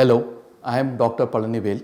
Hello, I am Dr. Palanivel.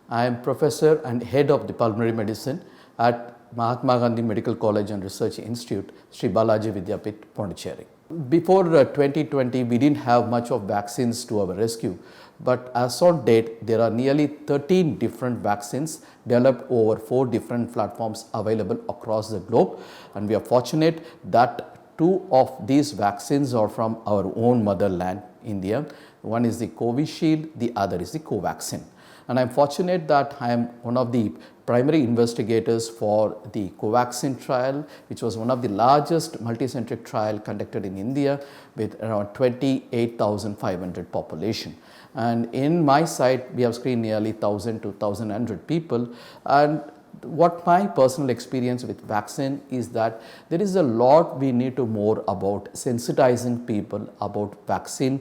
I am professor and head of the pulmonary medicine at Mahatma Gandhi Medical College and Research Institute, Sri Balaji Vidyapith, Pondicherry. Before 2020, we didn't have much of vaccines to our rescue, but as on date, there are nearly 13 different vaccines developed over 4 different platforms available across the globe, and we are fortunate that 2 of these vaccines are from our own motherland, India. One is the Covishield, the other is the Covaxin. And I am fortunate that I am one of the primary investigators for the Covaxin trial, which was one of the largest multicentric trial conducted in India with around 28,500 population. And in my site, we have screened nearly 1,000 to 1,100 people. And what my personal experience with vaccine is that there is a lot we need to more about sensitizing people about vaccine.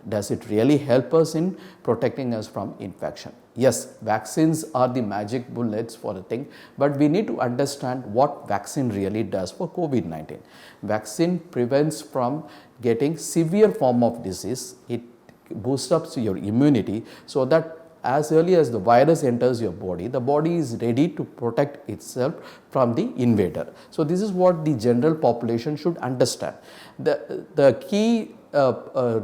Does it really help us in protecting us from infection? Yes, vaccines are the magic bullets for a thing, but we need to understand what vaccine really does for COVID-19. Vaccine prevents from getting severe form of disease. It boosts up your immunity so that as early as the virus enters your body, the body is ready to protect itself from the invader. So this is what the general population should understand. The key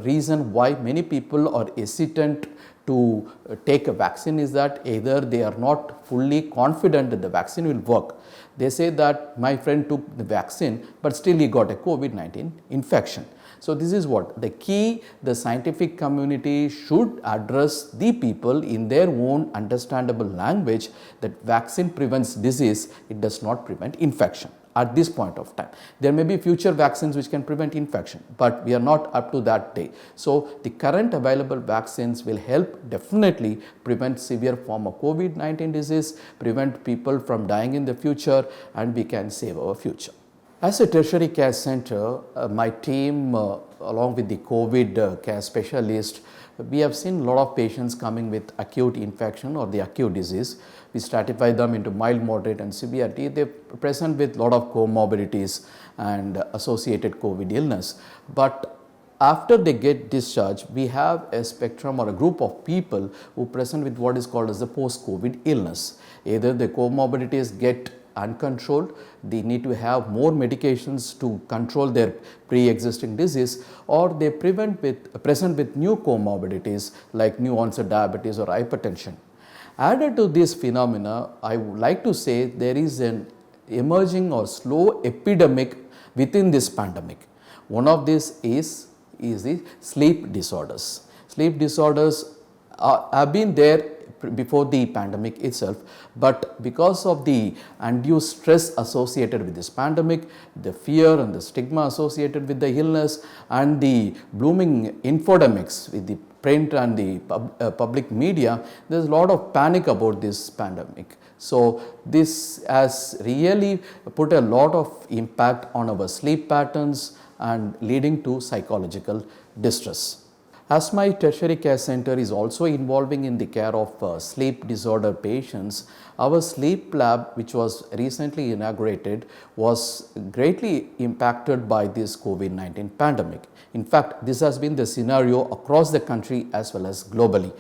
reason why many people are hesitant to take a vaccine is that either they are not fully confident that the vaccine will work. They say that my friend took the vaccine, but still he got a COVID-19 infection. So this is what the key the scientific community should address the people in their own understandable language that vaccine prevents disease, it does not prevent infection at this point of time. There may be future vaccines which can prevent infection, but we are not up to that day. So the current available vaccines will help definitely prevent severe form of COVID-19 disease, prevent people from dying in the future, and we can save our future. As a tertiary care center, my team along with the COVID care specialist, we have seen a lot of patients coming with acute infection or the acute disease. We stratify them into mild, moderate and severity. They present with a lot of comorbidities and associated COVID illness. But after they get discharged, we have a spectrum or a group of people who present with what is called as the post-COVID illness. Either the comorbidities get uncontrolled, they need to have more medications to control their pre-existing disease, or they present with new comorbidities like new onset diabetes or hypertension. Added to this phenomena, I would like to say there is an emerging or slow epidemic within this pandemic. One of these is the sleep disorders. Sleep disorders have been there before the pandemic itself, but because of the undue stress associated with this pandemic, the fear and the stigma associated with the illness and the blooming infodemics with the print and the public media, there is a lot of panic about this pandemic. So this has really put a lot of impact on our sleep patterns and leading to psychological distress. As my tertiary care center is also involving in the care of sleep disorder patients, our sleep lab, which was recently inaugurated, was greatly impacted by this COVID-19 pandemic. In fact, this has been the scenario across the country as well as globally.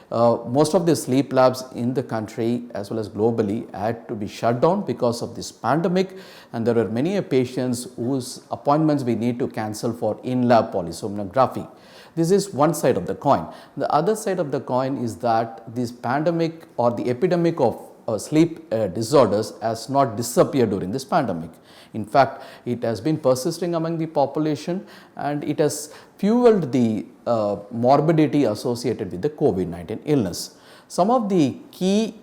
Most of the sleep labs in the country as well as globally had to be shut down because of this pandemic, and there were many patients whose appointments we need to cancel for in-lab polysomnography. This is one side of the coin. The other side of the coin is that this pandemic or the epidemic of sleep disorders has not disappeared during this pandemic. In fact, it has been persisting among the population and it has fueled the morbidity associated with the COVID-19 illness. Some of the key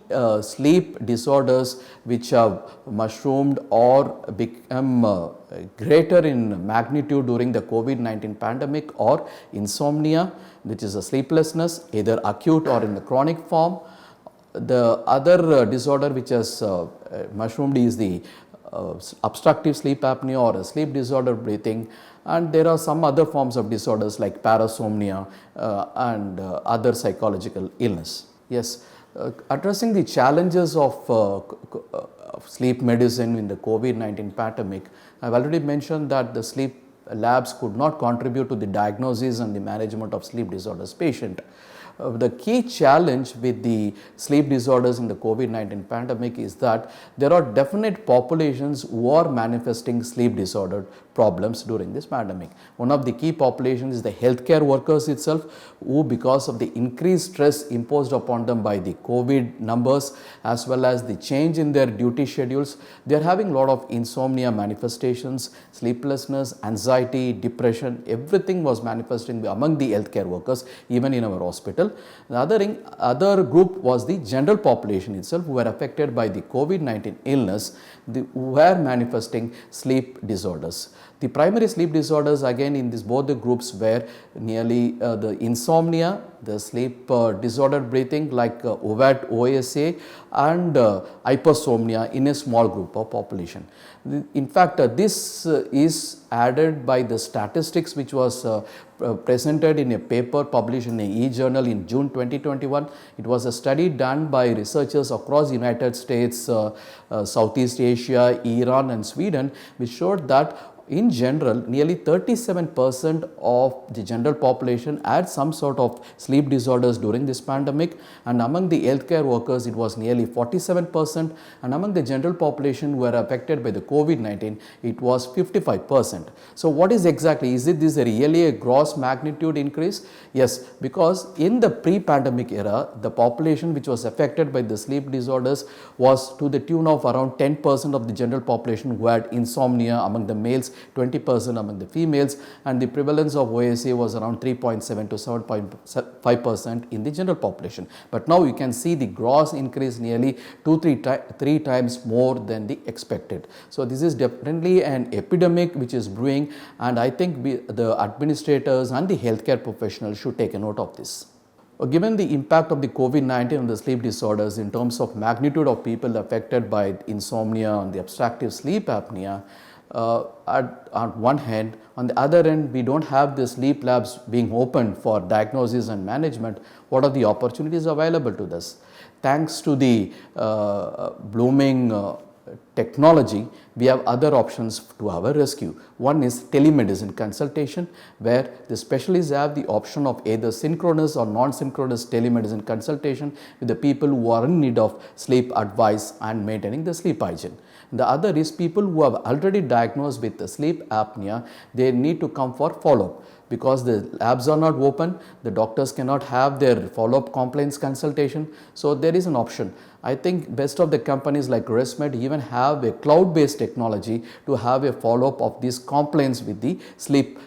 sleep disorders which have mushroomed or become greater in magnitude during the COVID-19 pandemic are insomnia, which is a sleeplessness, either acute or in the chronic form. The other disorder which has mushroomed is the obstructive sleep apnea or a sleep disorder breathing, and there are some other forms of disorders like parasomnia and other psychological illness. Yes, addressing the challenges of sleep medicine in the COVID-19 pandemic, I have already mentioned that the sleep labs could not contribute to the diagnosis and the management of sleep disorders patient. The key challenge with the sleep disorders in the COVID-19 pandemic is that there are definite populations who are manifesting sleep disorder problems during this pandemic. One of the key populations is the healthcare workers itself, who because of the increased stress imposed upon them by the COVID numbers as well as the change in their duty schedules, they are having a lot of insomnia manifestations, sleeplessness, anxiety, depression, everything was manifesting among the healthcare workers, even in our hospital. The other group was the general population itself, who were affected by the COVID-19 illness, who were manifesting sleep disorders. The primary sleep disorders again in both the groups were nearly the insomnia, the sleep disordered breathing like OSA and hypersomnia in a small group of population. In fact, this is added by the statistics which was presented in a paper published in a e-journal in June 2021. It was a study done by researchers across United States, Southeast Asia, Iran and Sweden, which showed that in general, nearly 37% of the general population had some sort of sleep disorders during this pandemic, and among the healthcare workers it was nearly 47%, and among the general population who were affected by the COVID-19 it was 55%. So what is exactly, is this really a gross magnitude increase? Yes, because in the pre-pandemic era, the population which was affected by the sleep disorders was to the tune of around 10% of the general population who had insomnia among the males, 20% among the females, and the prevalence of OSA was around 3.7 to 7.5% in the general population. But now you can see the gross increase nearly 3 times more than the expected. So this is definitely an epidemic which is brewing, and I think the administrators and the healthcare professionals should take a note of this. Given the impact of the COVID-19 on the sleep disorders in terms of magnitude of people affected by insomnia and the obstructive sleep apnea, on one hand, on the other end, we don't have the sleep labs being open for diagnosis and management. What are the opportunities available to us? Thanks to the blooming technology, we have other options to our rescue. One is telemedicine consultation, where the specialists have the option of either synchronous or non-synchronous telemedicine consultation with the people who are in need of sleep advice and maintaining the sleep hygiene. The other is people who have already diagnosed with the sleep apnea, they need to come for follow-up. Because the labs are not open, the doctors cannot have their follow-up complaints consultation. So there is an option. I think best of the companies like ResMed even have a cloud-based technology to have a follow-up of these complaints with the sleep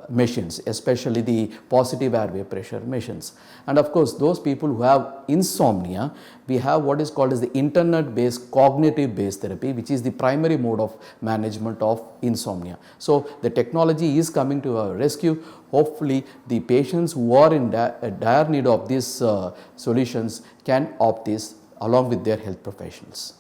machines, especially the positive airway pressure machines. And of course, those people who have insomnia, we have what is called as the internet-based cognitive-based therapy, which is the primary mode of management of insomnia. So the technology is coming to our rescue. Hopefully, the patients who are in dire need of these solutions can opt this along with their health professionals.